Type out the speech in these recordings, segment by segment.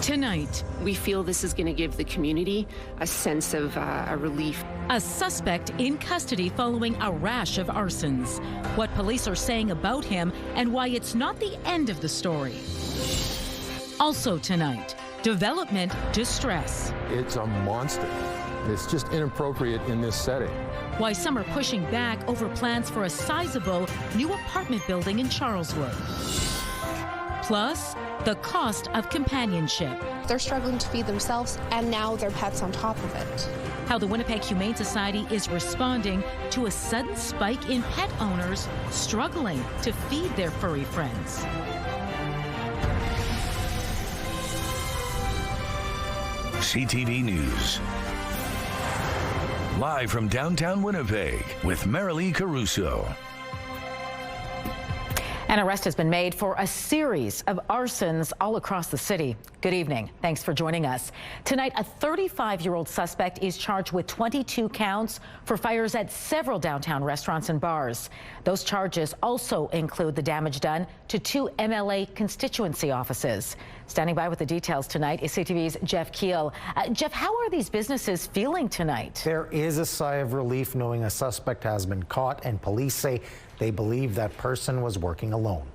Tonight, we feel this is going to give the community a sense of a relief. A suspect in custody following a rash of arsons. What police are saying about him and why it's not the end of the story. Also tonight, development distress. It's a monster. It's just inappropriate in this setting. Why some are pushing back over plans for a sizable new apartment building in Charleswood. Plus, the cost of companionship. They're struggling to feed themselves and now their pets on top of it. How the Winnipeg Humane Society is responding to a sudden spike in pet owners struggling to feed their furry friends. CTV News. Live from downtown Winnipeg with Marilee Caruso. An arrest has been made for a series of arsons all across the city. Good evening. Thanks for joining us. Tonight, a 35-year-old suspect is charged with 22 counts for fires at several downtown restaurants and bars. Those charges also include the damage done to 2 MLA constituency offices. Standing by with the details tonight is CTV's Jeff Keel. Jeff, how are these businesses feeling tonight? There is a sigh of relief knowing a suspect has been caught, and police say they believe that person was working alone.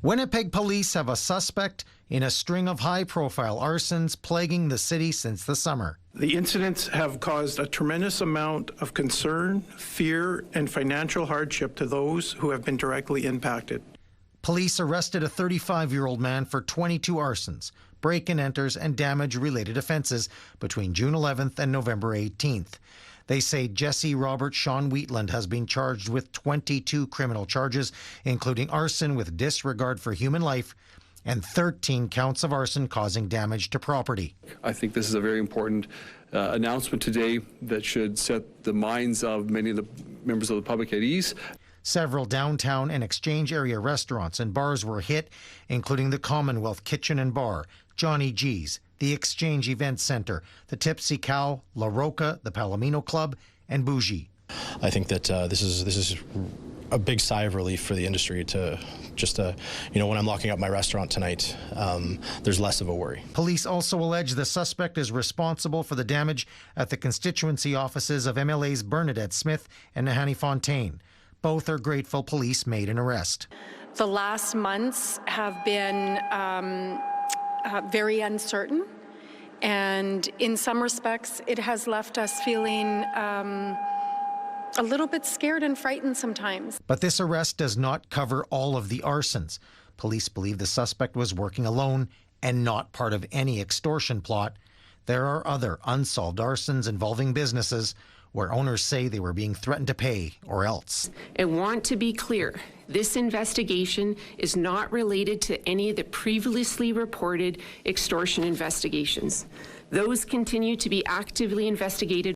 Winnipeg police have a suspect in a string of high-profile arsons plaguing the city since the summer. The incidents have caused a tremendous amount of concern, fear, and financial hardship to those who have been directly impacted. Police arrested a 35-year-old man for 22 arsons, break-and-enters, and damage-related offenses between June 11th and November 18th. They say Jesse Robert Sean Wheatland has been charged with 22 criminal charges, including arson with disregard for human life and 13 counts of arson causing damage to property. I think this is a very important announcement today that should set the minds of many of the members of the public at ease. Several downtown and exchange area restaurants and bars were hit, including the Commonwealth Kitchen and Bar, Johnny G's, the Exchange Event Center, the Tipsy Cow, La Roca, the Palomino Club, and Bougie. I think that this is a big sigh of relief for the industry to just, when I'm locking up my restaurant tonight, there's less of a worry. Police also allege the suspect is responsible for the damage at the constituency offices of MLAs Bernadette Smith and Nahanni Fontaine. Both are grateful police made an arrest. The last months have been very uncertain, and in some respects it has left us feeling a little bit scared and frightened sometimes. But this arrest does not cover all of the arsons. Police believe the suspect was working alone and not part of any extortion plot. There are other unsolved arsons involving businesses where owners say they were being threatened to pay or else. I want to be clear. This investigation is not related to any of the previously reported extortion investigations. Those continue to be actively investigated.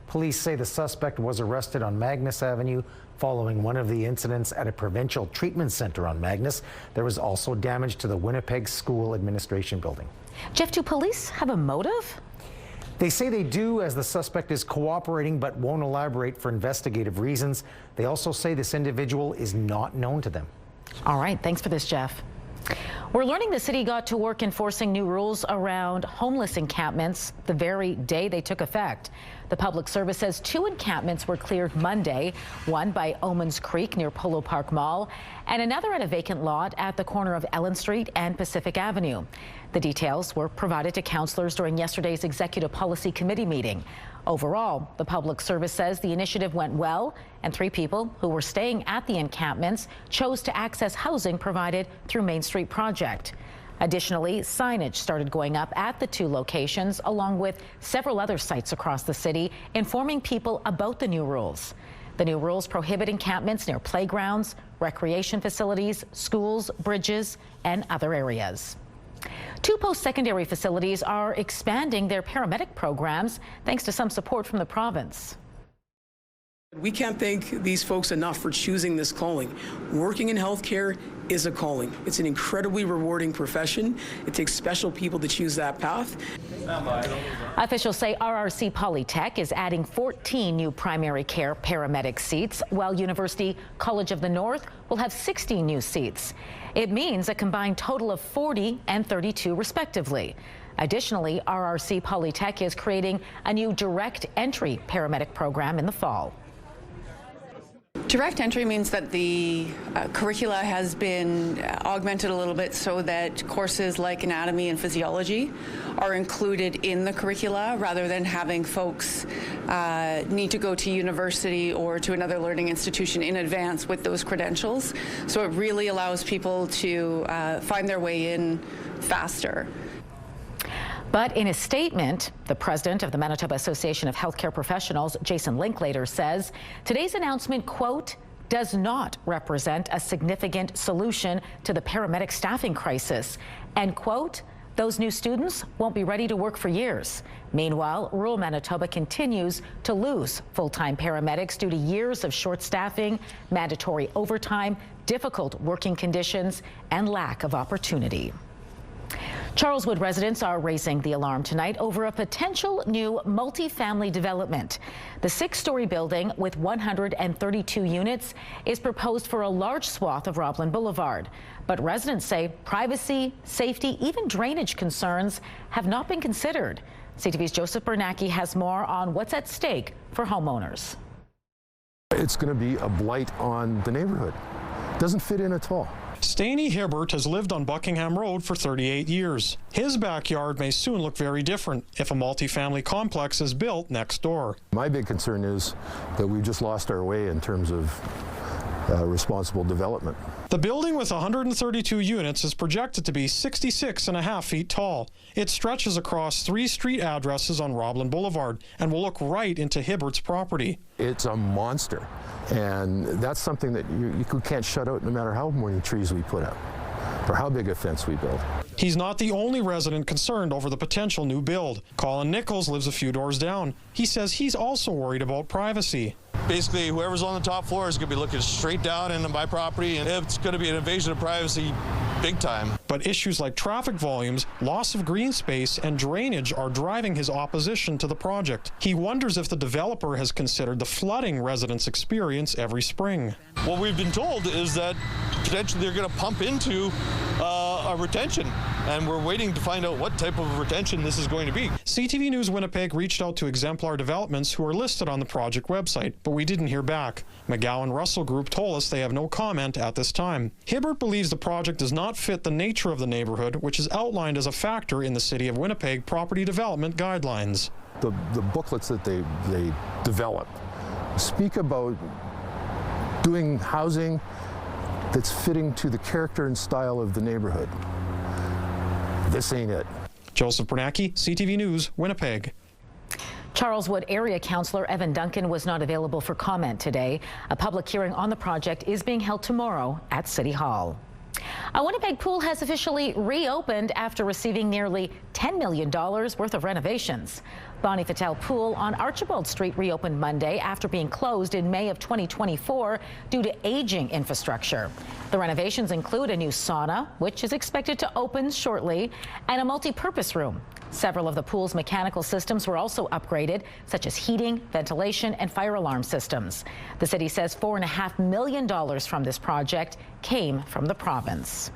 Police say the suspect was arrested on Magnus Avenue following one of the incidents at a provincial treatment center on Magnus. There was also damage to the Winnipeg School Administration building. Jeff, do police have a motive? They say they do, as the suspect is cooperating but won't elaborate for investigative reasons. They also say this individual is not known to them. All right, thanks for this, Jeff. We're learning the city got to work enforcing new rules around homeless encampments the very day they took effect. The Public Service says 2 encampments were cleared Monday, one by Omens Creek near Polo Park Mall, and another at a vacant lot at the corner of Ellen Street and Pacific Avenue. The details were provided to councillors during yesterday's Executive Policy Committee meeting. Overall, the Public Service says the initiative went well, and 3 people who were staying at the encampments chose to access housing provided through Main Street Project. Additionally, signage started going up at the 2 locations, along with several other sites across the city, informing people about the new rules. The new rules prohibit encampments near playgrounds, recreation facilities, schools, bridges, and other areas. 2 post-secondary facilities are expanding their paramedic programs thanks to some support from the province. We can't thank these folks enough for choosing this calling. Working in healthcare is a calling. It's an incredibly rewarding profession. It takes special people to choose that path. Officials say RRC Polytech is adding 14 new primary care paramedic seats, while University College of the North will have 16 new seats. It means a combined total of 40 and 32 respectively. Additionally, RRC Polytech is creating a new direct entry paramedic program in the fall. Direct entry means that the curricula has been augmented a little bit so that courses like anatomy and physiology are included in the curricula rather than having folks need to go to university or to another learning institution in advance with those credentials. So it really allows people to find their way in faster. But in a statement, the president of the Manitoba Association of Healthcare Professionals, Jason Linklater, says today's announcement, quote, does not represent a significant solution to the paramedic staffing crisis. And, quote, those new students won't be ready to work for years. Meanwhile, rural Manitoba continues to lose full-time paramedics due to years of short staffing, mandatory overtime, difficult working conditions, and lack of opportunity. Charleswood residents are raising the alarm tonight over a potential new multi-family development. The 6-story building with 132 units is proposed for a large swath of Roblin Boulevard. But residents say privacy, safety, even drainage concerns have not been considered. CTV's Joseph Bernacki has more on what's at stake for homeowners. It's going to be a blight on the neighborhood. Doesn't fit in at all. Staney Hibbert has lived on Buckingham Road for 38 years. His backyard may soon look very different if a multifamily complex is built next door. My big concern is that we've just lost our way in terms of responsible development. The building with 132 units is projected to be 66.5 feet tall. It stretches across 3 street addresses on Roblin Boulevard and will look right into Hibbert's property. It's a monster, and that's something that you can't shut out no matter how many trees we put up or how big a fence we build. He's not the only resident concerned over the potential new build. Colin Nichols lives a few doors down. He says he's also worried about privacy. Basically, whoever's on the top floor is going to be looking straight down into my property, and it's going to be an invasion of privacy big time. But issues like traffic volumes, loss of green space, and drainage are driving his opposition to the project. He wonders if the developer has considered the flooding residents experience every spring. What we've been told is that potentially they're going to pump into a retention, and we're waiting to find out what type of retention this is going to be. CTV News Winnipeg reached out to Exemplar Developments, who are listed on the project website, but we didn't hear back. McGowan Russell Group told us they have no comment at this time. Hibbert believes the project does not fit the nature of the neighborhood, which is outlined as a factor in the City of Winnipeg property development guidelines. The booklets that they develop speak about doing housing that's fitting to the character and style of the neighborhood. This ain't it. Joseph Bernacki, CTV News, Winnipeg. Charleswood Area Councillor Evan Duncan was not available for comment today. A public hearing on the project is being held tomorrow at City Hall. A Winnipeg pool has officially reopened after receiving nearly $10 million worth of renovations. Bonnie Fattel Pool on Archibald Street reopened Monday after being closed in May of 2024 due to aging infrastructure. The renovations include a new sauna, which is expected to open shortly, and a multi-purpose room. Several of the pool's mechanical systems were also upgraded, such as heating, ventilation, and fire alarm systems. The city says $4.5 million from this project came from the province.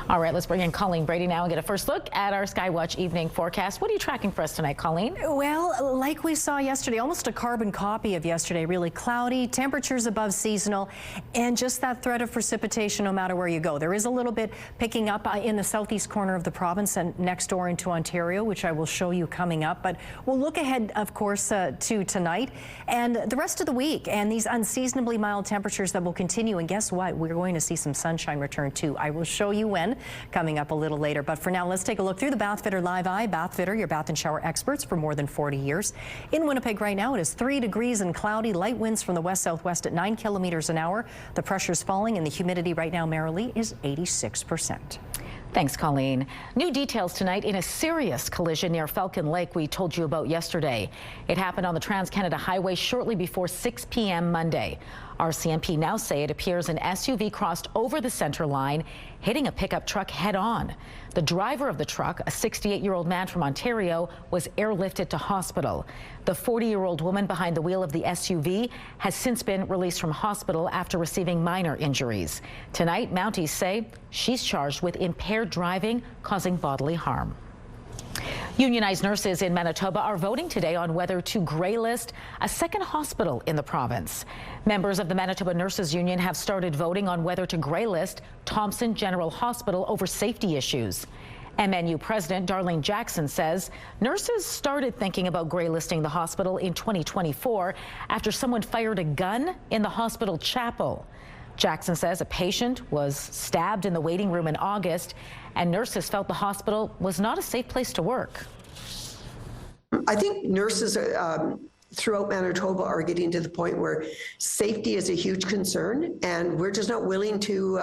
All right, let's bring in Colleen Brady now and get a first look at our Skywatch evening forecast. What are you tracking for us tonight, Colleen? Well, like we saw yesterday, almost a carbon copy of yesterday. Really cloudy, temperatures above seasonal, and just that threat of precipitation no matter where you go. There is a little bit picking up in the southeast corner of the province and next door into Ontario, which I will show you coming up. But we'll look ahead, of course, to tonight and the rest of the week, and these unseasonably mild temperatures that will continue. And guess what? We're going to see some sunshine return too. I will show you when coming up a little later. But for now, let's take a look through the Bathfitter Live Eye. Bathfitter, your bath and shower experts for more than 40 years. In Winnipeg right now, it is 3 degrees and cloudy. Light winds from the west-southwest at 9 kilometers an hour. The pressure's falling, and the humidity right now, merrily, is 86%. Thanks, Colleen. New details tonight in a serious collision near Falcon Lake we told you about yesterday. It happened on the Trans-Canada Highway shortly before 6 p.m. Monday. RCMP now say it appears an SUV crossed over the center line, hitting a pickup truck head-on. The driver of the truck, a 68-year-old man from Ontario, was airlifted to hospital. The 40-year-old woman behind the wheel of the SUV has since been released from hospital after receiving minor injuries. Tonight, Mounties say she's charged with impaired driving causing bodily harm. Unionized nurses in Manitoba are voting today on whether to greylist a second hospital in the province. Members of the Manitoba Nurses Union have started voting on whether to greylist Thompson General Hospital over safety issues. MNU President Darlene Jackson says nurses started thinking about greylisting the hospital in 2024 after someone fired a gun in the hospital chapel. Jackson says a patient was stabbed in the waiting room in August, and nurses felt the hospital was not a safe place to work. I think nurses throughout Manitoba are getting to the point where safety is a huge concern, and we're just not willing to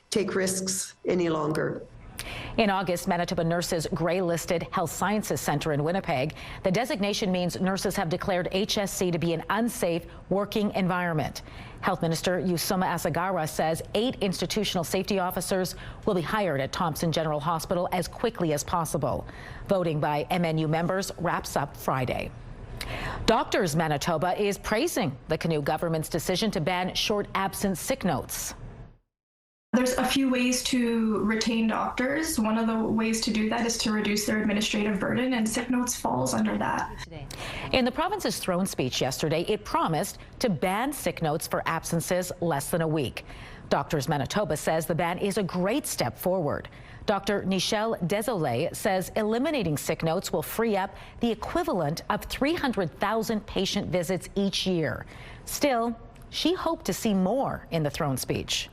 take risks any longer. In August, Manitoba nurses grey-listed Health Sciences Centre in Winnipeg. The designation means nurses have declared HSC to be an unsafe working environment. Health Minister Yusuma Asagara says 8 institutional safety officers will be hired at Thompson General Hospital as quickly as possible. Voting by MNU members wraps up Friday. Doctors Manitoba is praising the Canoe government's decision to ban short absence sick notes. There's a few ways to retain doctors. One of the ways to do that is to reduce their administrative burden, and sick notes falls under that. In the province's throne speech yesterday, it promised to ban sick notes for absences less than a week. Doctors Manitoba says the ban is a great step forward. Dr. Nichelle Desolé says eliminating sick notes will free up the equivalent of 300,000 patient visits each year. Still, she hoped to see more in the throne speech.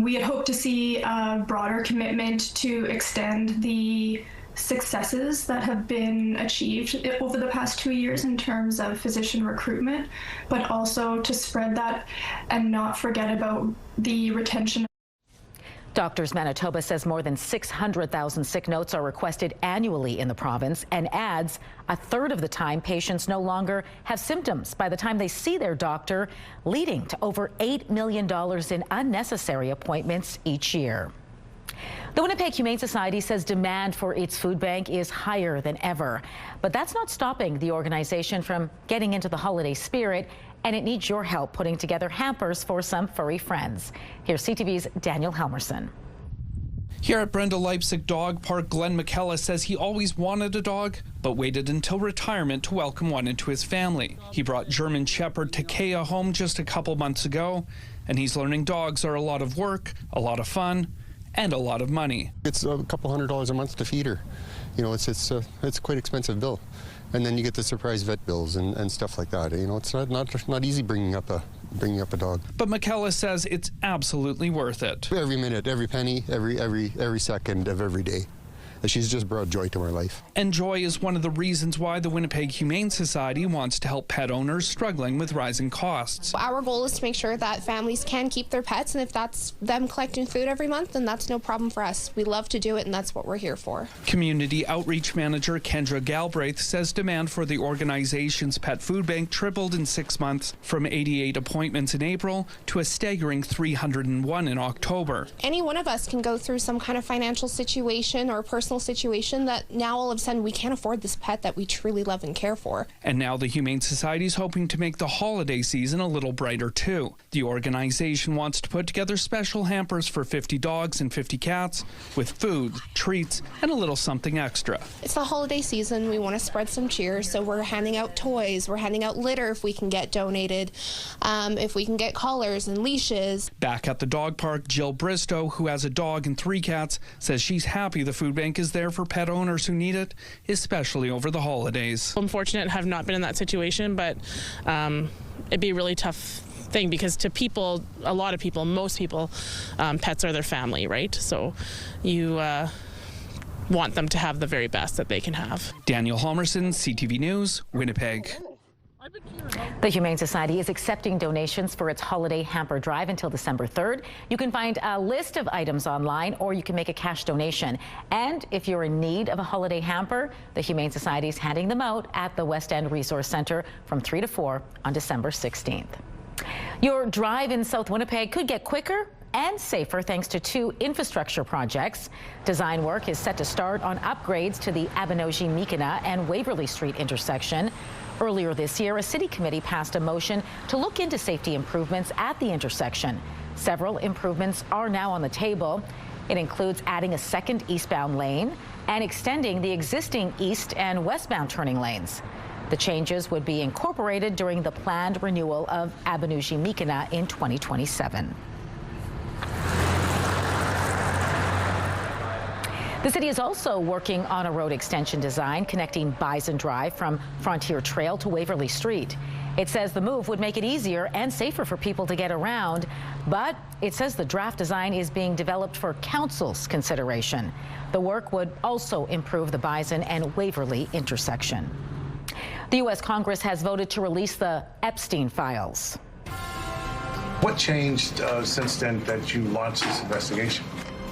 We had hoped to see a broader commitment to extend the successes that have been achieved over the past 2 years in terms of physician recruitment, but also to spread that and not forget about the retention. Doctors Manitoba says more than 600,000 sick notes are requested annually in the province, and adds a third of the time patients no longer have symptoms by the time they see their doctor, leading to over $8 million in unnecessary appointments each year. The Winnipeg Humane Society says demand for its food bank is higher than ever, but that's not stopping the organization from getting into the holiday spirit, and it needs your help putting together hampers for some furry friends. Here's CTV's Daniel Helmerson. Here at Brenda Leipzig Dog Park, Glenn McKellar says he always wanted a dog, but waited until retirement to welcome one into his family. He brought German Shepherd Takea home just a couple months ago, and he's learning dogs are a lot of work, a lot of fun, and a lot of money. It's a couple $100 a month to feed her. You know, it's quite expensive bill. And then you get the surprise vet bills and stuff like that. You know, it's not easy bringing up a dog. But McKellar says it's absolutely worth it. Every minute, every penny, every second of every day. She's just brought joy to our life. And joy is one of the reasons why the Winnipeg Humane Society wants to help pet owners struggling with rising costs. Our goal is to make sure that families can keep their pets, and if that's them collecting food every month, then that's no problem for us. We love to do it, and that's what we're here for. Community Outreach Manager Kendra Galbraith says demand for the organization's pet food bank tripled in 6 months, from 88 appointments in April to a staggering 301 in October. Any one of us can go through some kind of financial situation or personal situation that now all of a sudden we can't afford this pet that we truly love and care for. And now the Humane Society is hoping to make the holiday season a little brighter too. The organization wants to put together special hampers for 50 dogs and 50 cats with food, treats, and a little something extra. It's the holiday season. We want to spread some cheer, so we're handing out toys, we're handing out litter if we can get donated, if we can get collars and leashes. Back at the dog park, Jill Bristow, who has a dog and 3 cats, says she's happy the food bank is there for pet owners who need it, especially over the holidays. I'm fortunate to have not been in that situation, but it'd be a really tough thing because to people, a lot of people, most people, pets are their family, right? So you want them to have the very best that they can have. Daniel Halmerson, CTV News, Winnipeg. The Humane Society is accepting donations for its holiday hamper drive until December 3rd. You can find a list of items online, or you can make a cash donation. And if you're in need of a holiday hamper, the Humane Society is handing them out at the West End Resource Centre from 3 to 4 on December 16th. Your drive in South Winnipeg could get quicker and safer thanks to 2 infrastructure projects. Design work is set to start on upgrades to the Abinogi-Meekina and Waverley Street intersection. Earlier this year, a city committee passed a motion to look into safety improvements at the intersection. Several improvements are now on the table. It includes adding a second eastbound lane and extending the existing east and westbound turning lanes. The changes would be incorporated during the planned renewal of Abinogi-Meekina in 2027. The city is also working on a road extension design connecting Bison Drive from Frontier Trail to Waverley Street. It says the move would make it easier and safer for people to get around, but it says the draft design is being developed for council's consideration. The work would also improve the Bison and Waverley intersection. The U.S. Congress has voted to release the Epstein files. What changed since then that you launched this investigation?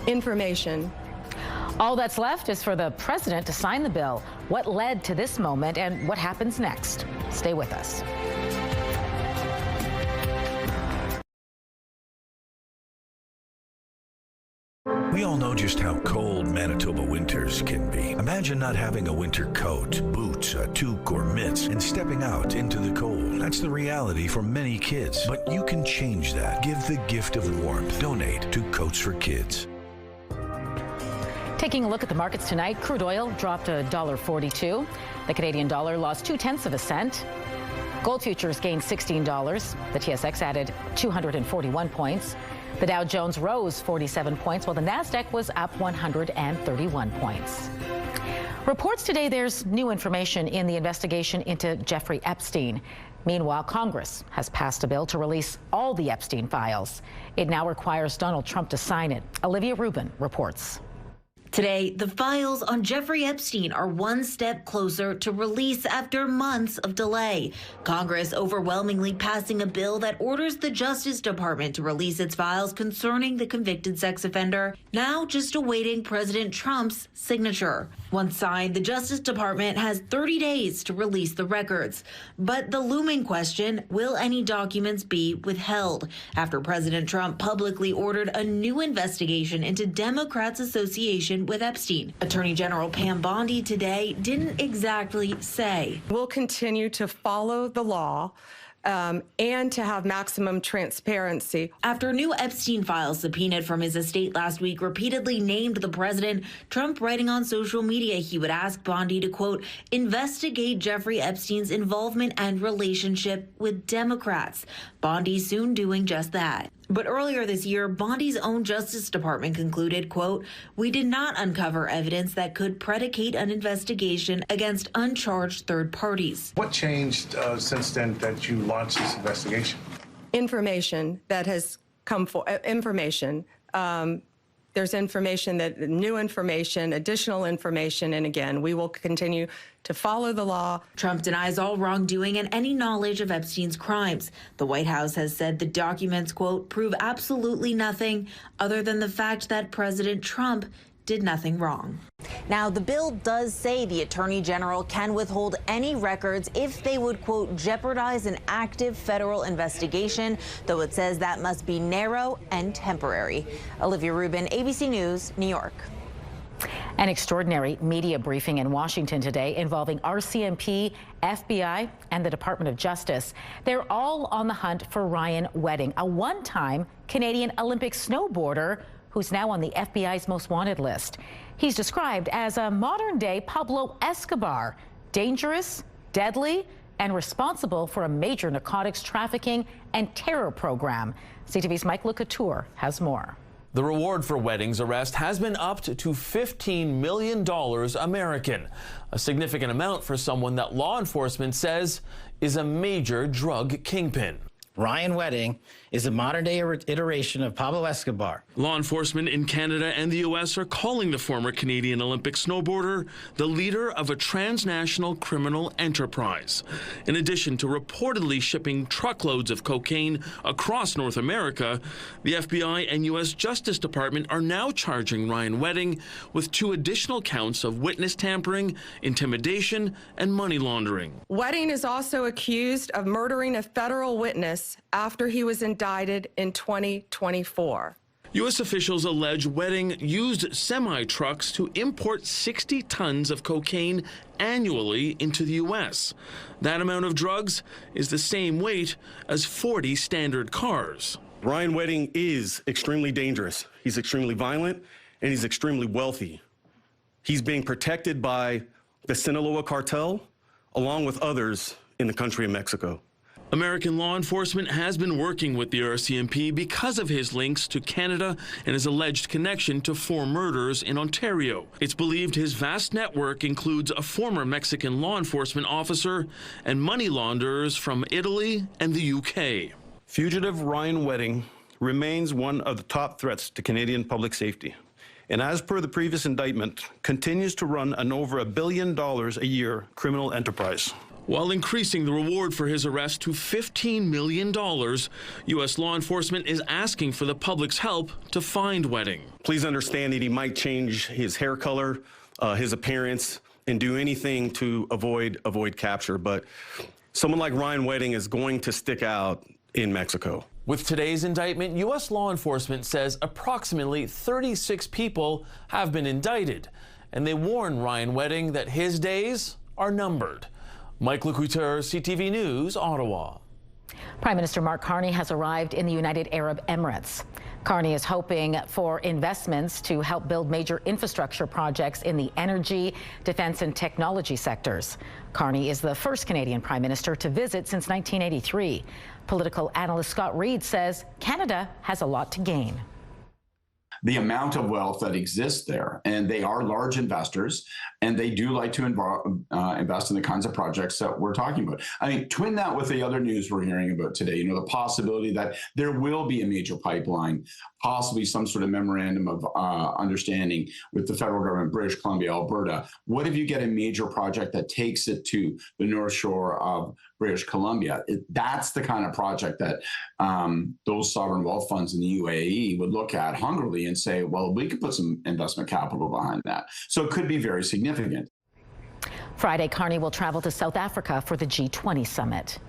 Information. All that's left is for the president to sign the bill. What led to this moment and what happens next? Stay with us. We all know just how cold Manitoba winters can be. Imagine not having a winter coat, boots, a toque, or mitts, and stepping out into the cold. That's the reality for many kids. But you can change that. Give the gift of warmth. Donate to Coats for Kids. Taking a look at the markets tonight, crude oil dropped $1.42. The Canadian dollar lost 0.2 cents. Gold futures gained $16. The TSX added 241 points. The Dow Jones rose 47 points, while the Nasdaq was up 131 points. Reports today there's new information in the investigation into Jeffrey Epstein. Meanwhile, Congress has passed a bill to release all the Epstein files. It now requires Donald Trump to sign it. Olivia Rubin reports. Today, the files on Jeffrey Epstein are one step closer to release after months of delay. Congress overwhelmingly passing a bill that orders the Justice Department to release its files concerning the convicted sex offender, now just awaiting President Trump's signature. Once signed, the Justice Department has 30 days to release the records. But the looming question, will any documents be withheld? After President Trump publicly ordered a new investigation into Democrats' association with Epstein. Attorney General Pam Bondi today didn't exactly say. We'll continue to follow the law and to have maximum transparency. After new Epstein files subpoenaed from his estate last week repeatedly named the president, Trump writing on social media he would ask Bondi to, quote, investigate Jeffrey Epstein's involvement and relationship with Democrats. Bondi soon doing just that. But earlier this year, Bondi's own Justice Department concluded, quote, we did not uncover evidence that could predicate an investigation against uncharged third parties. What changed since then that you launched this investigation? Information that has come for information. There's information that new information, additional information, and again, we will continue to follow the law. Trump denies all wrongdoing and any knowledge of Epstein's crimes. The White House has said the documents, quote, prove absolutely nothing other than the fact that President Trump did nothing wrong. Now, the bill does say the Attorney General can withhold any records if they would, quote, jeopardize an active federal investigation, though it says that must be narrow and temporary. Olivia Rubin, ABC News, New York. An extraordinary media briefing in Washington today involving RCMP, FBI, and the Department of Justice. They're all on the hunt for Ryan Wedding, a one-time Canadian Olympic snowboarder who's now on the FBI's most wanted list. He's described as a modern-day Pablo Escobar, dangerous, deadly, and responsible for a major narcotics trafficking and terror program. CTV's Mike LeCouture has more. The reward for Wedding's arrest has been upped to $15 million American, a significant amount for someone that law enforcement says is a major drug kingpin. Ryan Wedding is a modern-day iteration of Pablo Escobar. Law enforcement in Canada and the U.S. are calling the former Canadian Olympic snowboarder the leader of a transnational criminal enterprise. In addition to reportedly shipping truckloads of cocaine across North America, the FBI and U.S. Justice Department are now charging Ryan Wedding with 2 additional counts of witness tampering, intimidation, and money laundering. Wedding is also accused of murdering a federal witness after he was indicted in 2024. U.S. officials allege Wedding used semi-trucks to import 60 tons of cocaine annually into the U.S. That amount of drugs is the same weight as 40 standard cars. Ryan Wedding is extremely dangerous. He's extremely violent, and he's extremely wealthy. He's being protected by the Sinaloa cartel, along with others in the country of Mexico. American law enforcement has been working with the RCMP because of his links to Canada and his alleged connection to 4 murders in Ontario. It's believed his vast network includes a former Mexican law enforcement officer and money launderers from Italy and the UK. Fugitive Ryan Wedding remains one of the top threats to Canadian public safety, and as per the previous indictment, continues to run an over $1 billion a year criminal enterprise. While increasing the reward for his arrest to $15 million, U.S. law enforcement is asking for the public's help to find Wedding. Please understand that he might change his hair color, his appearance, and do anything to avoid capture. But someone like Ryan Wedding is going to stick out in Mexico. With today's indictment, U.S. law enforcement says approximately 36 people have been indicted, and they warn Ryan Wedding that his days are numbered. Mike Lecouteur, CTV News, Ottawa. Prime Minister Mark Carney has arrived in the United Arab Emirates. Carney is hoping for investments to help build major infrastructure projects in the energy, defense, and technology sectors. Carney is the first Canadian Prime Minister to visit since 1983. Political analyst Scott Reid says Canada has a lot to gain. The amount of wealth that exists there, and they are large investors, and they do like to invest in the kinds of projects that we're talking about. I mean, twin that with the other news we're hearing about today, you know, the possibility that there will be a major pipeline, possibly some sort of memorandum of understanding with the federal government, British Columbia, Alberta. What if you get a major project that takes it to the North Shore of British Columbia? That's the kind of project that those sovereign wealth funds in the UAE would look at hungrily and say, well, we could put some investment capital behind that. So it could be very significant. Friday, Carney will travel to South Africa for the G20 summit.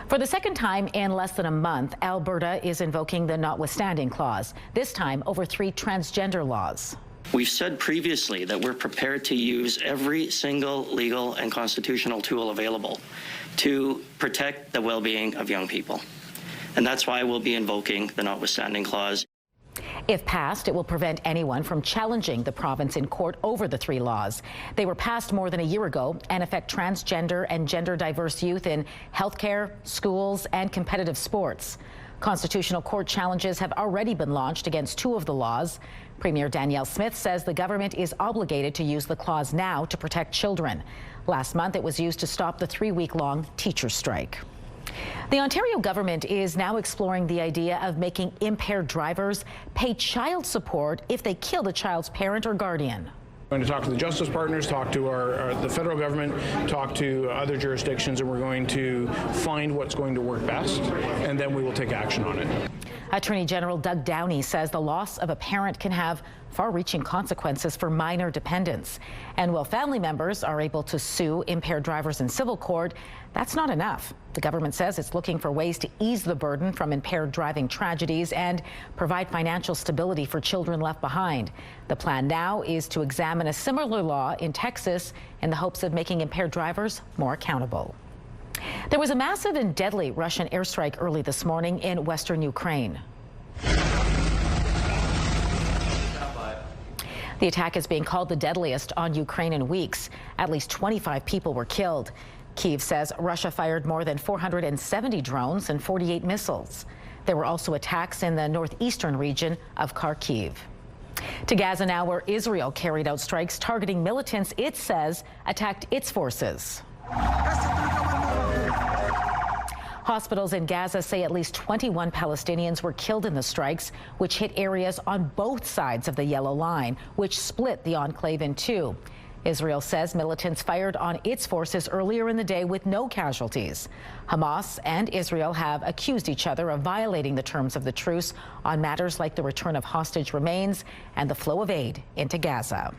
For the second time in less than a month, Alberta is invoking the Notwithstanding clause, this time over 3 transgender laws. We've said previously that we're prepared to use every single legal and constitutional tool available to protect the well-being of young people. And that's why we'll be invoking the Notwithstanding clause. If passed, it will prevent anyone from challenging the province in court over the 3 laws. They were passed more than a year ago and affect transgender and gender diverse youth in healthcare, schools, and competitive sports. Constitutional court challenges have already been launched against 2 of the laws. Premier Danielle Smith says the government is obligated to use the clause now to protect children. Last month, it was used to stop the 3-week-long teacher strike. The Ontario government is now exploring the idea of making impaired drivers pay child support if they kill the child's parent or guardian. We're going to talk to the justice partners, talk to the federal government, talk to other jurisdictions, and we're going to find what's going to work best, and then we will take action on it. Attorney General Doug Downey says the loss of a parent can have far-reaching consequences for minor dependents. And while family members are able to sue impaired drivers in civil court, that's not enough. The government says it's looking for ways to ease the burden from impaired driving tragedies and provide financial stability for children left behind. The plan now is to examine a similar law in Texas in the hopes of making impaired drivers more accountable. There was a massive and deadly Russian airstrike early this morning in western Ukraine. The attack is being called the deadliest on Ukraine in weeks. At least 25 people were killed. Kyiv says Russia fired more than 470 drones and 48 missiles. There were also attacks in the northeastern region of Kharkiv. To Gaza now, where Israel carried out strikes targeting militants it says attacked its forces. Hospitals in Gaza say at least 21 Palestinians were killed in the strikes, which hit areas on both sides of the Yellow Line, which split the enclave in two. Israel says militants fired on its forces earlier in the day with no casualties. Hamas and Israel have accused each other of violating the terms of the truce on matters like the return of hostage remains and the flow of aid into Gaza.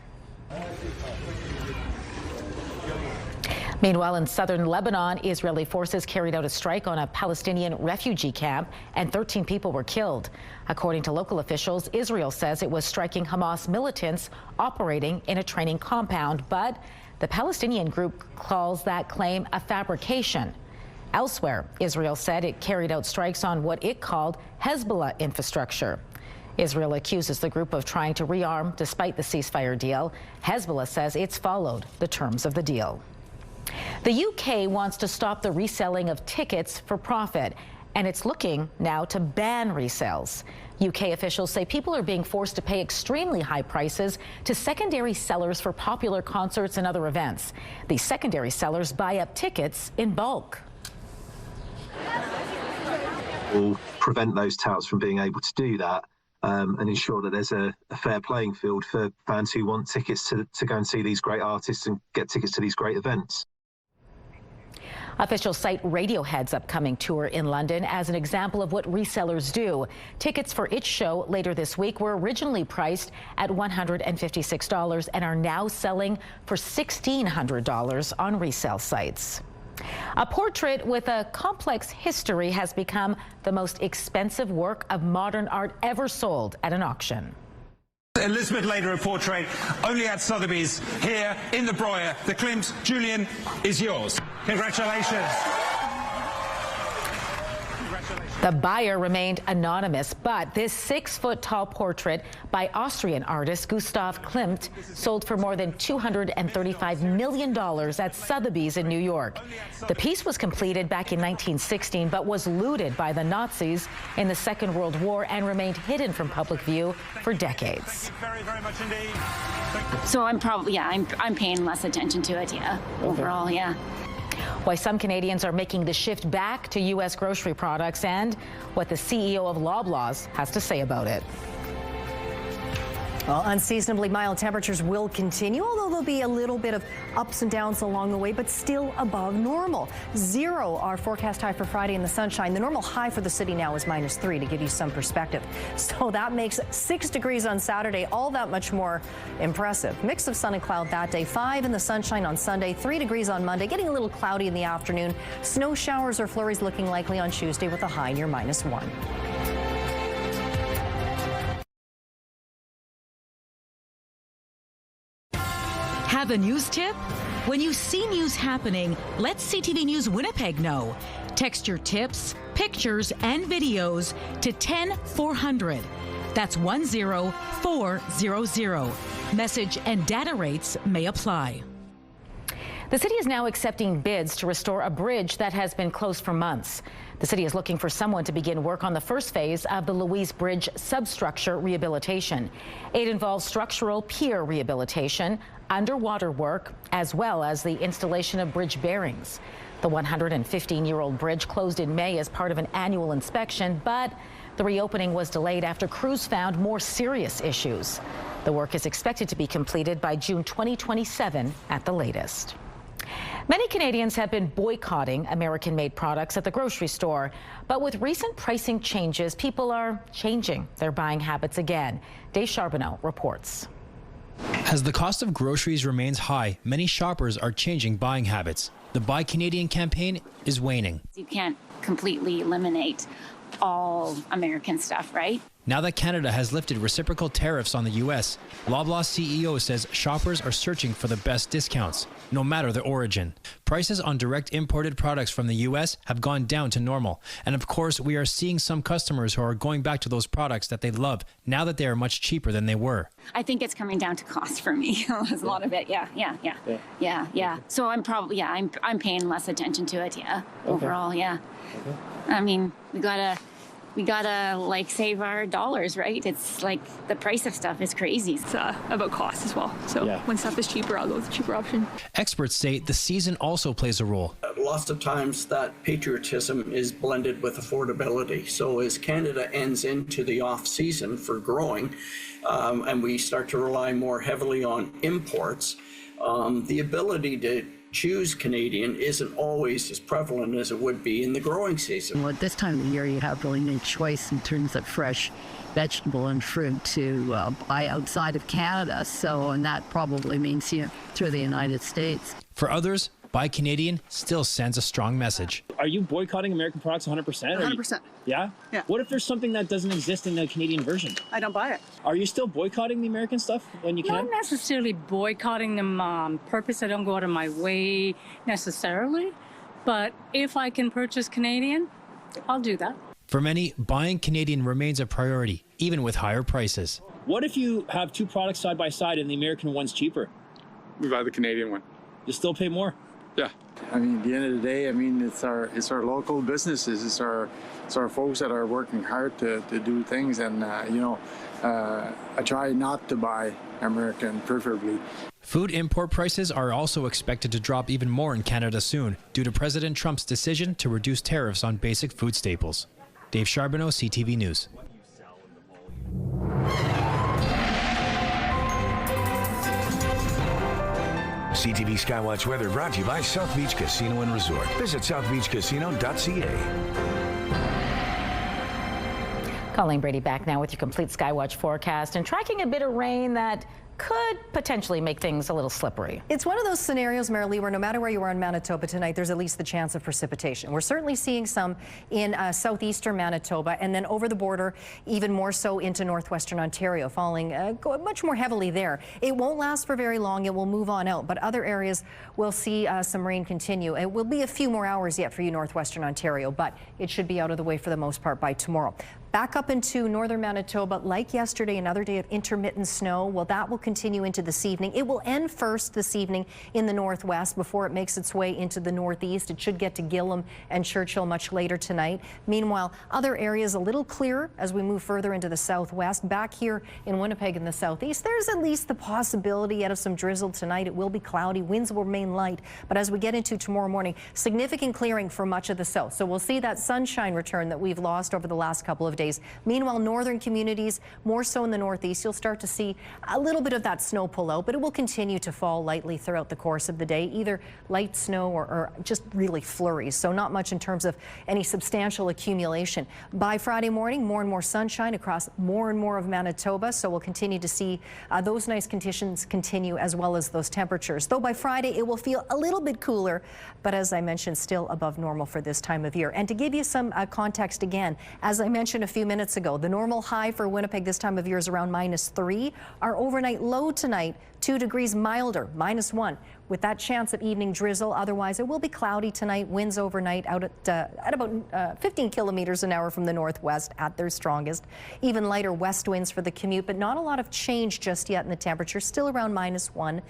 Meanwhile, in southern Lebanon, Israeli forces carried out a strike on a Palestinian refugee camp, and 13 people were killed. According to local officials, Israel says it was striking Hamas militants operating in a training compound, but the Palestinian group calls that claim a fabrication. Elsewhere, Israel said it carried out strikes on what it called Hezbollah infrastructure. Israel accuses the group of trying to rearm despite the ceasefire deal. Hezbollah says it's followed the terms of the deal. The UK wants to stop the reselling of tickets for profit, and it's looking now to ban resales. UK officials say people are being forced to pay extremely high prices to secondary sellers for popular concerts and other events. These secondary sellers buy up tickets in bulk. Will prevent those touts from being able to do that and ensure that there's a fair playing field for fans who want tickets to go and see these great artists and get tickets to these great events. Officials cite Radiohead's upcoming tour in London as an example of what resellers do. Tickets for its show later this week were originally priced at $156 and are now selling for $1,600 on resale sites. A portrait with a complex history has become the most expensive work of modern art ever sold at an auction. Elizabeth later a portrait only at Sotheby's here in the Broyer. The Klimt, Julian, is yours. Congratulations. The buyer remained anonymous, but this 6-foot-tall portrait by Austrian artist Gustav Klimt sold for more than $235 million at Sotheby's in New York. The piece was completed back in 1916, but was looted by the Nazis in the Second World War and remained hidden from public view for decades. Very, very much indeed. So I'm probably, I'm paying less attention to it, overall, Why some Canadians are making the shift back to U.S. grocery products and what the CEO of Loblaws has to say about it. Well, unseasonably mild temperatures will continue, although there'll be a little bit of ups and downs along the way, but still above normal. 0, our forecast high for Friday in the sunshine. The normal high for the city now is -3 to give you some perspective. So that makes 6 degrees on Saturday, all that much more impressive. Mix of sun and cloud that day. 5 in the sunshine on Sunday, 3 degrees on Monday, getting a little cloudy in the afternoon. Snow showers or flurries looking likely on Tuesday with a high near -1. Have a news tip? When you see news happening, let CTV News Winnipeg know. Text your tips, pictures, and videos to 10400. That's 10400. Message and data rates may apply. The city is now accepting bids to restore a bridge that has been closed for months. The city is looking for someone to begin work on the first phase of the Louise Bridge substructure rehabilitation. It involves structural pier rehabilitation, underwater work, as well as the installation of bridge bearings. The 115-year-old bridge closed in May as part of an annual inspection, but the reopening was delayed after crews found more serious issues. The work is expected to be completed by June 2027 at the latest. Many Canadians have been boycotting American-made products at the grocery store, but with recent pricing changes, people are changing their buying habits again. Dave Charbonneau reports. As the cost of groceries remains high, many shoppers are changing buying habits. The Buy Canadian campaign is waning. You can't completely eliminate all American stuff, right? Now that Canada has lifted reciprocal tariffs on the U.S., Loblaws CEO says shoppers are searching for the best discounts, no matter the origin. Prices on direct imported products from the U.S. have gone down to normal. And of course, we are seeing some customers who are going back to those products that they love now that they are much cheaper than they were. I think it's coming down to cost for me. There's a lot of it. Yeah. So I'm probably, I'm paying less attention to it. Overall. Okay. I mean, we gotta like save our dollars, right? It's like the price of stuff is crazy. It's about cost as well. So when stuff is cheaper, I'll go with the cheaper option. Experts say the season also plays a role. lots of times that patriotism is blended with affordability. So as Canada ends into the off-season for growing, and we start to rely more heavily on imports, the ability to choose Canadian isn't always as prevalent as it would be in the growing season. Well, at this time of the year, you have really no choice in terms of fresh vegetable and fruit to buy outside of Canada. So, and that probably means through the United States. For others, Buy Canadian still sends a strong message. Are you boycotting American products 100%? 100%. Yeah? Yeah. What if there's something that doesn't exist in the Canadian version? I don't buy it. Are you still boycotting the American stuff when you can? Not necessarily boycotting them on purpose. I don't go out of my way necessarily. But if I can purchase Canadian, I'll do that. For many, buying Canadian remains a priority, even with higher prices. What if you have two products side by side and the American one's cheaper? We buy the Canadian one. You still pay more? Yeah. I mean, at the end of the day, I mean, it's our local businesses, it's our folks that are working hard to do things, and I try not to buy American, preferably. Food import prices are also expected to drop even more in Canada soon, due to President Trump's decision to reduce tariffs on basic food staples. Dave Charbonneau, CTV News. CTV Skywatch weather brought to you by South Beach Casino and Resort. Visit southbeachcasino.ca. Colleen Brady back now with your complete Skywatch forecast and tracking a bit of rain that could potentially make things a little slippery. It's one of those scenarios, Mary Lee, where no matter where you are in Manitoba tonight, there's at least the chance of precipitation. We're certainly seeing some in southeastern Manitoba, and then over the border, even more so into northwestern Ontario, falling much more heavily there. It won't last for very long. It will move on out, but other areas will see some rain continue. It will be a few more hours yet for you northwestern Ontario, but it should be out of the way for the most part by tomorrow. Back up into northern Manitoba, like yesterday, another day of intermittent snow. Well, that will continue into this evening. It will end first this evening in the northwest before it makes its way into the northeast. It should get to Gillam and Churchill much later tonight. Meanwhile, other areas a little clearer as we move further into the southwest. Back here in Winnipeg in the southeast, there's at least the possibility yet of some drizzle tonight. It will be cloudy. Winds will remain light. But as we get into tomorrow morning, significant clearing for much of the south. So we'll see that sunshine return that we've lost over the last couple of days. Meanwhile, northern communities, more so in the northeast, you'll start to see a little bit of that snow pull out, but it will continue to fall lightly throughout the course of the day, either light snow or just really flurries. So not much in terms of any substantial accumulation. By Friday morning, more and more sunshine across more and more of Manitoba. So we'll continue to see those nice conditions continue, as well as those temperatures. Though by Friday, it will feel a little bit cooler, but as I mentioned, still above normal for this time of year. And to give you some context again, as I mentioned a few minutes ago, the normal high for Winnipeg this time of year is around -3. Our overnight low tonight, 2 degrees milder, -1, with that chance of evening drizzle. Otherwise, it will be cloudy tonight. Winds overnight out at about 15 kilometers an hour from the northwest at their strongest. Even lighter west winds for the commute, but not a lot of change just yet in the temperature. Still around -1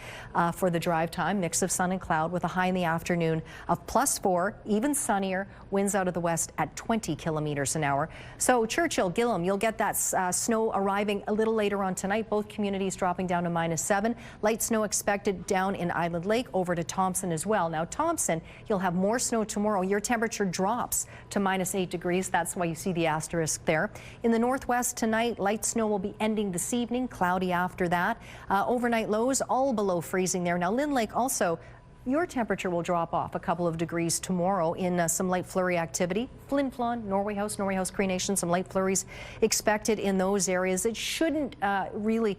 for the drive time. Mix of sun and cloud with a high in the afternoon of +4, even sunnier. Winds out of the west at 20 kilometers an hour. So Churchill, Gillam, you'll get that snow arriving a little later on tonight. Both communities dropping down to -7. Light snow expected down in Island Lake over to Thompson as well. Now Thompson, you'll have more snow tomorrow. Your temperature drops to -8 degrees. That's why you see the asterisk there. In the northwest tonight, light snow will be ending this evening, cloudy after that. Overnight lows all below freezing there. Now Lynn Lake also, your temperature will drop off a couple of degrees tomorrow in some light flurry activity. Flin Flon, Norway House, Cree Nation, some light flurries expected in those areas. It shouldn't really...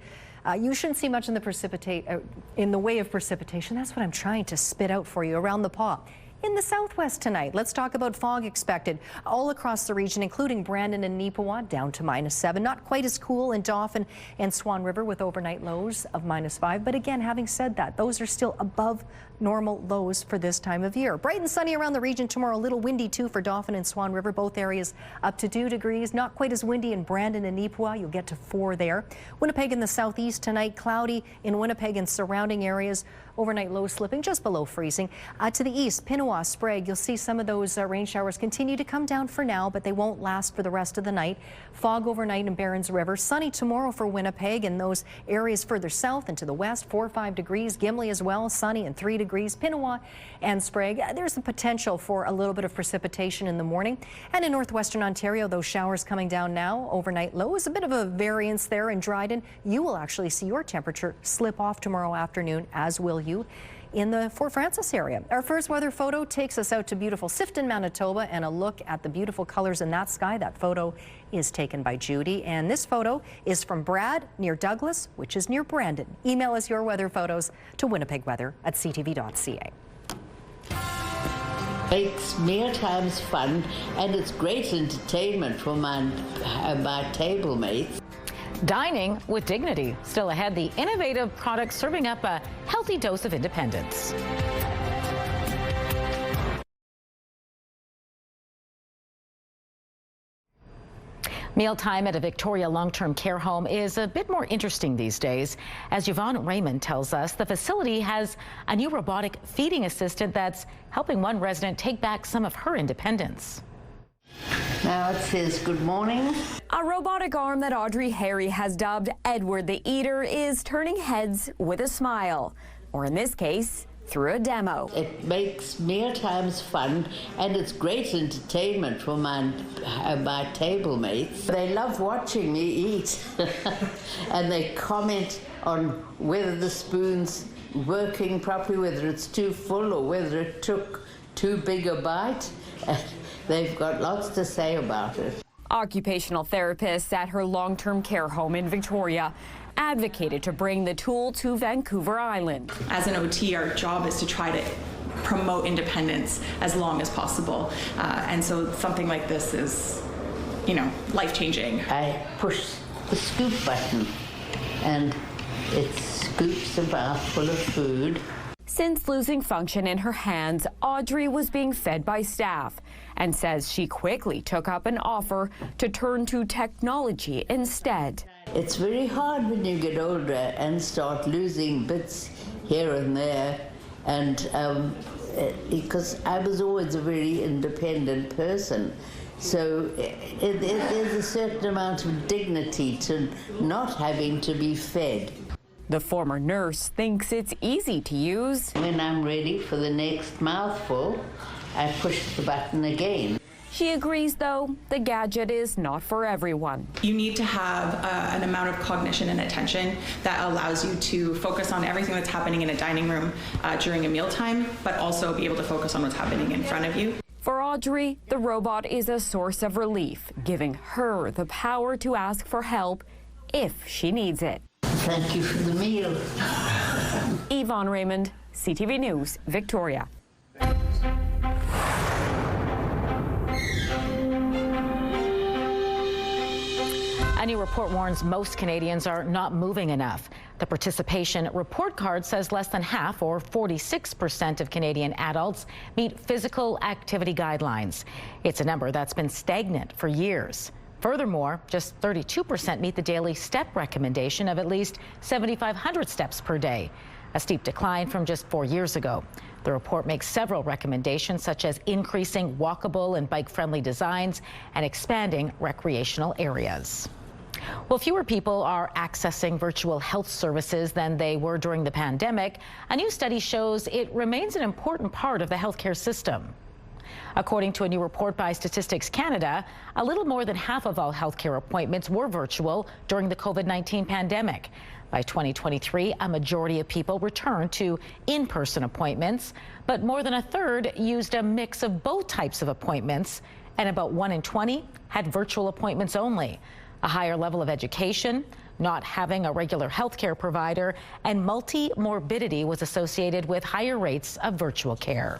you shouldn't see much in the way of precipitation. That's what I'm trying to spit out for you around the paw. In the southwest tonight, let's talk about fog expected all across the region, including Brandon and Neepawa, down to -7. Not quite as cool in Dauphin and Swan River with overnight lows of -5. But again, having said that, those are still above normal lows for this time of year. Bright and sunny around the region tomorrow. A little windy too for Dauphin and Swan River, both areas up to 2 degrees. Not quite as windy in Brandon and Neepawa. You'll get to 4 there. Winnipeg in the southeast tonight, cloudy in Winnipeg and surrounding areas. Overnight lows slipping just below freezing. To the east, Pinawa, Sprague, you'll see some of those rain showers continue to come down for now, but they won't last for the rest of the night. Fog overnight in Barons River. Sunny tomorrow for Winnipeg and those areas further south and to the west. 4 or 5 degrees. Gimli as well, sunny and 3 degrees. degrees. Pinawa and Sprague, there's a potential for a little bit of precipitation in the morning. And in northwestern Ontario, those showers coming down now. Overnight low is a bit of a variance there in Dryden. You will actually see your temperature slip off tomorrow afternoon, as will you in the Fort Frances area. Our first weather photo takes us out to beautiful Sifton, Manitoba, and a look at the beautiful colors in that sky. That photo is taken by Judy, and this photo is from Brad near Douglas, which is near Brandon. Email us your weather photos to winnipegweather@ctv.ca. Makes mealtimes fun, and it's great entertainment for my table mates. Dining with dignity. Still ahead, the innovative product serving up a healthy dose of independence. Mealtime at a Victoria long-term care home is a bit more interesting these days. As Yvonne Raymond tells us, the facility has a new robotic feeding assistant that's helping one resident take back some of her independence. Now it says good morning. A robotic arm that Audrey Harry has dubbed Edward the Eater is turning heads with a smile, or in this case, through a demo. It makes mealtimes fun, and it's great entertainment for my table mates. They love watching me eat, and they comment on whether the spoon's working properly, whether it's too full or whether it took too big a bite. They've got lots to say about it. Occupational therapists at her long-term care home in Victoria advocated to bring the tool to Vancouver Island. As an OT, our job is to try to promote independence as long as possible. And so something like this is, life-changing. I push the scoop button and it scoops a mouthful of food. Since losing function in her hands, Audrey was being fed by staff and says she quickly took up an offer to turn to technology instead. It's very hard when you get older and start losing bits here and there, and because I was always a very independent person. So there's a certain amount of dignity to not having to be fed. The former nurse thinks it's easy to use. When I'm ready for the next mouthful, I push the button again. She agrees, though, the gadget is not for everyone. You need to have an amount of cognition and attention that allows you to focus on everything that's happening in a dining room during a mealtime, but also be able to focus on what's happening in front of you. For Audrey, the robot is a source of relief, giving her the power to ask for help if she needs it. Thank you for the meal. Yvonne Raymond, CTV News, Victoria. A new report warns most Canadians are not moving enough. The participation report card says less than half, or 46% of Canadian adults, meet physical activity guidelines. It's a number that's been stagnant for years. Furthermore, just 32% meet the daily step recommendation of at least 7,500 steps per day, a steep decline from just 4 years ago. The report makes several recommendations, such as increasing walkable and bike-friendly designs and expanding recreational areas. Well, fewer people are accessing virtual health services than they were during the pandemic. A new study shows it remains an important part of the healthcare system. According to a new report by Statistics Canada, a little more than half of all healthcare appointments were virtual during the COVID-19 pandemic. By 2023, a majority of people returned to in-person appointments, but more than a third used a mix of both types of appointments, and about 1 in 20 had virtual appointments only. A higher level of education, not having a regular healthcare provider, and multi-morbidity was associated with higher rates of virtual care.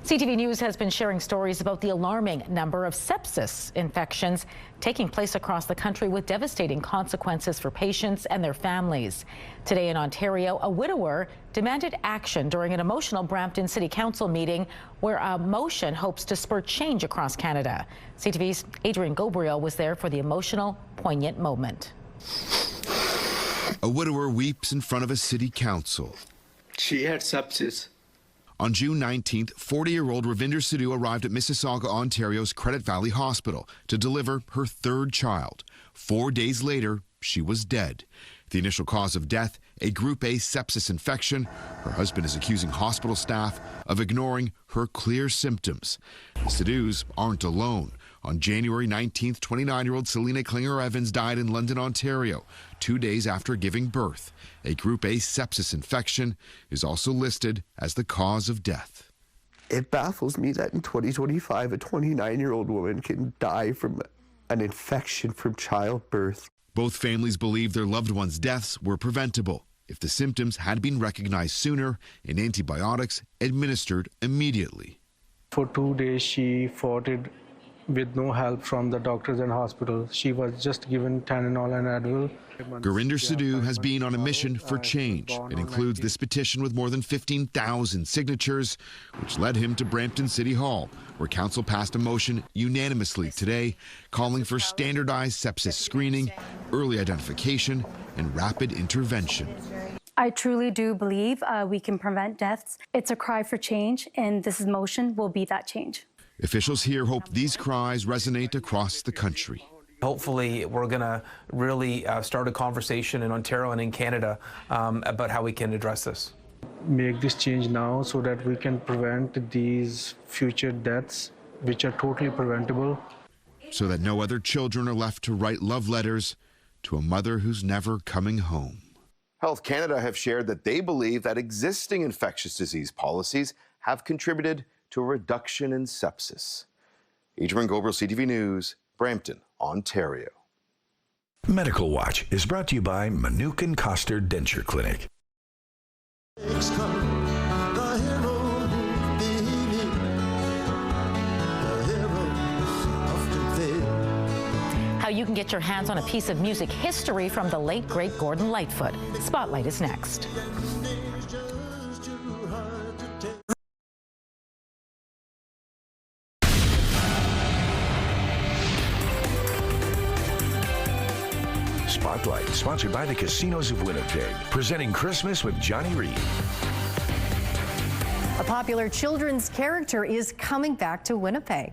CTV News has been sharing stories about the alarming number of sepsis infections taking place across the country, with devastating consequences for patients and their families. Today in Ontario, a widower demanded action during an emotional Brampton City Council meeting where a motion hopes to spur change across Canada. CTV's Adrian Gabriel was there for the emotional, poignant moment. A widower weeps in front of a city council. She had sepsis. On June 19th, 40-year-old Ravinder Sidhu arrived at Mississauga, Ontario's Credit Valley Hospital to deliver her third child. 4 days later, she was dead. The initial cause of death, a Group A sepsis infection. Her husband is accusing hospital staff of ignoring her clear symptoms. The Sidus aren't alone. On January 19th, 29-year-old Selena Klinger-Evans died in London, Ontario, 2 days after giving birth. A Group A sepsis infection is also listed as the cause of death. It baffles me that in 2025, a 29-year-old woman can die from an infection from childbirth. Both families believe their loved ones' deaths were preventable if the symptoms had been recognized sooner and antibiotics administered immediately. For 2 days, she fought it with no help from the doctors and hospitals. She was just given Tylenol and Advil. Gurinder Sidhu has been on a mission for change. It includes this petition with more than 15,000 signatures, which led him to Brampton City Hall, where council passed a motion unanimously today calling for standardized sepsis screening, early identification, and rapid intervention. I truly do believe we can prevent deaths. It's a cry for change, and this motion will be that change. Officials here hope these cries resonate across the country. Hopefully, we're going to really start a conversation in Ontario and in Canada about how we can address this. Make this change now so that we can prevent these future deaths, which are totally preventable. So that no other children are left to write love letters to a mother who's never coming home. Health Canada have shared that they believe that existing infectious disease policies have contributed to a reduction in sepsis. Adrian Goebel, CTV News, Brampton, Ontario. Medical Watch is brought to you by Manukin Koster Denture Clinic. How you can get your hands on a piece of music history from the late, great Gordon Lightfoot. Spotlight is next. Spotlight, sponsored by the Casinos of Winnipeg, presenting Christmas with Johnny Reed. A popular children's character is coming back to Winnipeg.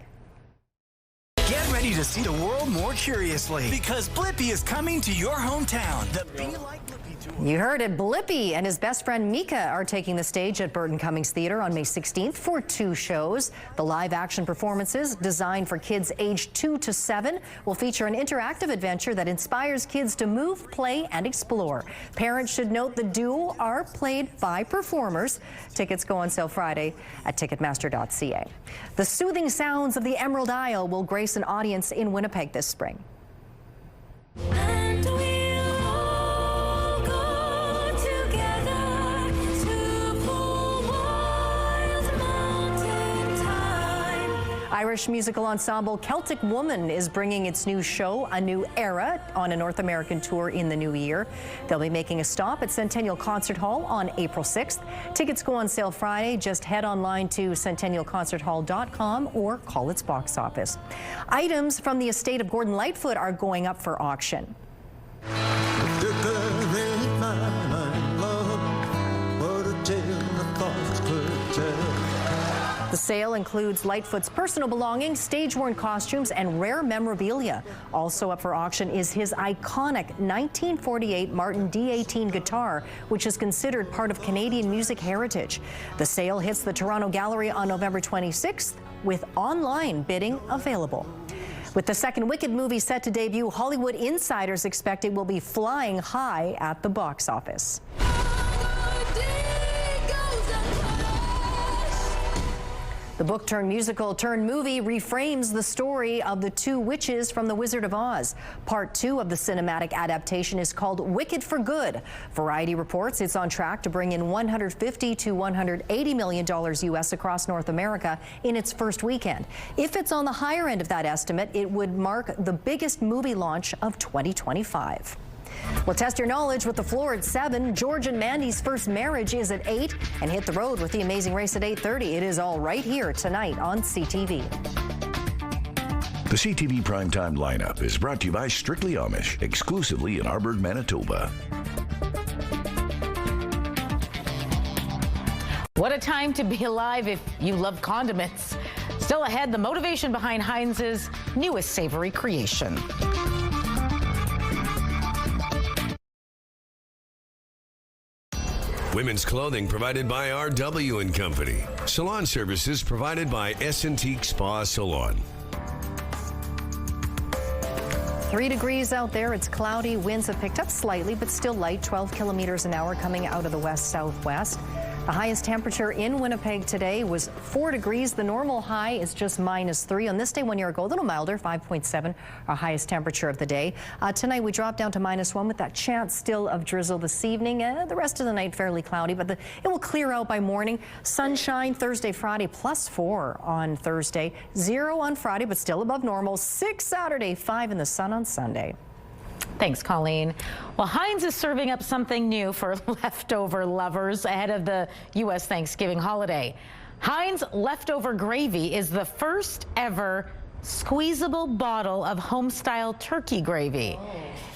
Get ready to see the world more curiously, because Blippi is coming to your hometown. The Be Like Blippi tour. You heard it. Blippi and his best friend Mika are taking the stage at Burton Cummings Theatre on May 16th for 2 shows. The live-action performances, designed for kids aged 2 to 7, will feature an interactive adventure that inspires kids to move, play, and explore. Parents should note the duo are played by performers. Tickets go on sale Friday at Ticketmaster.ca. The soothing sounds of the Emerald Isle will grace an audience in Winnipeg this spring. Irish musical ensemble Celtic Woman is bringing its new show, A New Era, on a North American tour in the new year. They'll be making a stop at Centennial Concert Hall on April 6th. Tickets go on sale Friday. Just head online to centennialconcerthall.com or call its box office. Items from the estate of Gordon Lightfoot are going up for auction. The sale includes Lightfoot's personal belongings, stage-worn costumes, and rare memorabilia. Also up for auction is his iconic 1948 Martin D18 guitar, which is considered part of Canadian music heritage. The sale hits the Toronto Gallery on November 26th, with online bidding available. With the second Wicked movie set to debut, Hollywood insiders expect it will be flying high at the box office. The book-turned-musical-turned-movie reframes the story of the 2 witches from The Wizard of Oz. Part 2 of the cinematic adaptation is called Wicked for Good. Variety reports it's on track to bring in $150 to $180 million U.S. across North America in its first weekend. If it's on the higher end of that estimate, it would mark the biggest movie launch of 2025. We'll test your knowledge with the floor at 7. George and Mandy's first marriage is at 8. And hit the road with the Amazing Race at 8:30. It is all right here tonight on CTV. The CTV Primetime lineup is brought to you by Strictly Amish, exclusively in Arborg, Manitoba. What a time to be alive if you love condiments. Still ahead, the motivation behind Heinz's newest savory creation. Women's clothing provided by RW & Company. Salon services provided by S&T Spa Salon. 3 degrees out there. It's cloudy. Winds have picked up slightly, but still light, 12 kilometers an hour coming out of the west-southwest. The highest temperature in Winnipeg today was 4 degrees. The normal high is just -3. On this day 1 year ago, a little milder, 5.7, our highest temperature of the day. Tonight we dropped down to -1 with that chance still of drizzle this evening. The rest of the night fairly cloudy, but it will clear out by morning. Sunshine Thursday, Friday, +4 on Thursday, 0 on Friday, but still above normal. 6 Saturday, 5 in the sun on Sunday. Thanks, Colleen. Well, Heinz is serving up something new for leftover lovers ahead of the U.S. Thanksgiving holiday. Heinz leftover gravy is the first ever squeezable bottle of home-style turkey gravy.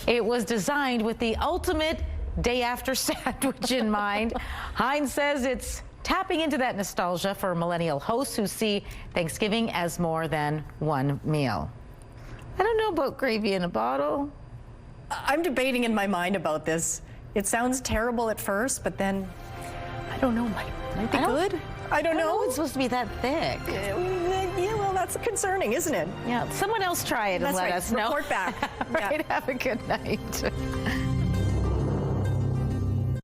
It was designed with the ultimate day-after sandwich in mind. Heinz says it's tapping into that nostalgia for millennial hosts who see Thanksgiving as more than one meal. I don't know about gravy in a bottle. I'm debating in my mind about this. It sounds terrible at first, but then, I don't know, might be good. I don't know. It's supposed to be that thick. Yeah, well, that's concerning, isn't it? Yeah, someone else try it and let us know. Report back. Right, have a good night.